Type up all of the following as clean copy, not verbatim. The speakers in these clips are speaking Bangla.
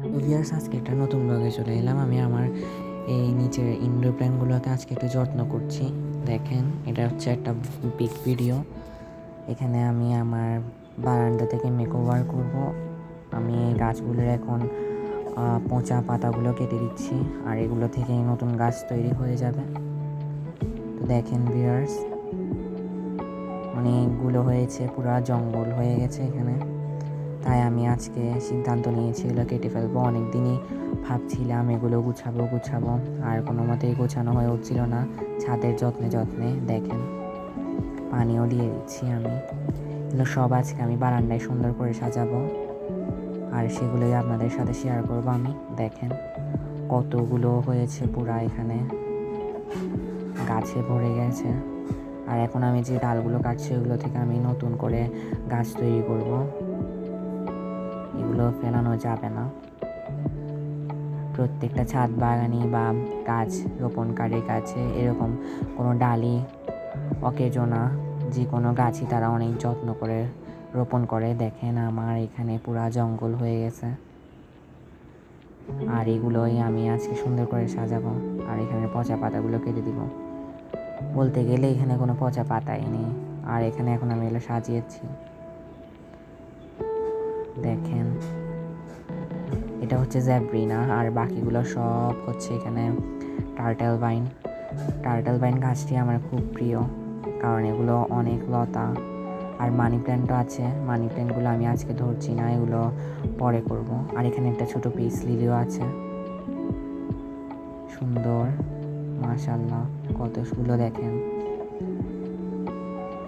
তো ভিউয়ার্স, আজকে একটা নতুন ব্লগে চলে এলাম। আমি আমার এই নিচের ইনডোর প্ল্যান্টগুলোকে আজকে একটু যত্ন করছি। দেখেন, এটা হচ্ছে একটা বিগ ভিডিও। এখানে আমি আমার বারান্দা থেকে মেকওভার করব। আমি এই গাছগুলোর এখন পচা পাতাগুলো কেটে দিচ্ছি, আর এগুলো থেকে নতুন গাছ তৈরি হয়ে যাবে। তো দেখেন ভিউয়ার্স, অনেকগুলো হয়েছে, পুরা জঙ্গল হয়ে গেছে এখানে। তাই আমি আজকে সিদ্ধান্ত নিয়েছি এগুলো কেটে ফেলবো। অনেক দিনই ভাবছিলাম এগুলো গুছাবো, আর কোনো মতেই গোছানো হয়ে উঠছিল না। ছাদের যত্নে দেখেন, পানিও দিয়ে দিচ্ছি আমি। এগুলো সব আজকে আমি বারান্দায় সুন্দর করে সাজাবো, আর সেগুলোই আপনাদের সাথে শেয়ার করব আমি। দেখেন কতগুলো হয়েছে, পুরা এখানে গাছে ভরে গেছে। আর এখন আমি যে ডালগুলো কাটছি ওগুলো থেকে আমি নতুন করে গাছ তৈরি করব। এগুলো ফেলানো যাবে না। প্রত্যেকটা ছাদ বাগানি বা গাছ রোপণকারীর কাছে এরকম কোনো ডালি অকেজো যে কোনো গাছই তারা অনেক যত্ন করে রোপণ করে। দেখেন আমার এখানে পুরা জঙ্গল হয়ে গেছে, আর এগুলোই আমি আজকে সুন্দর করে সাজাবো। আর এখানে পচা পাতাগুলো কেটে দিব। বলতে গেলে এখানে কোনো পচা পাতাই নেই, আর এখানে এখন আমি এগুলো সাজিয়েছি। দেখেন, এটা হচ্ছে জ্যাব্রিনা, আর বাকিগুলো সব হচ্ছে এখানে টার্টেল ভাইন গাছটি আমার খুব প্রিয়, কারণ এগুলো অনেক লতা। আর মানি প্ল্যান্টও আছে। মানি প্ল্যান্টগুলো আমি আজকে ধরছি না, এগুলো পরে করব। আর এখানে একটা ছোট পিস লিলিও আছে, সুন্দর, মাশাআল্লাহ কতগুলো দেখেন।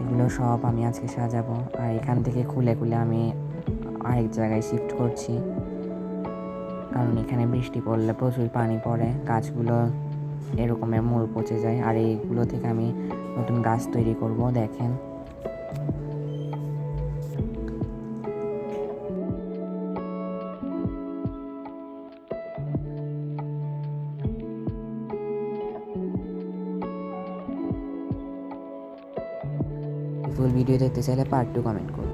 এগুলো সব আমি আজকে সাজাবো, আর এখান থেকে খুলে আমি আরেক জায়গায় শিফট করছি, কারণ এখানে বৃষ্টি পড়লে প্রচুর পানি পড়ে, গাছগুলো এরকমের মূল পচে যায়। আর এইগুলো থেকে আমি নতুন গাছ তৈরি করব। দেখেন, ফুল ভিডিও দেখতে চাইলে পার্ট 2 কমেন্ট করুন।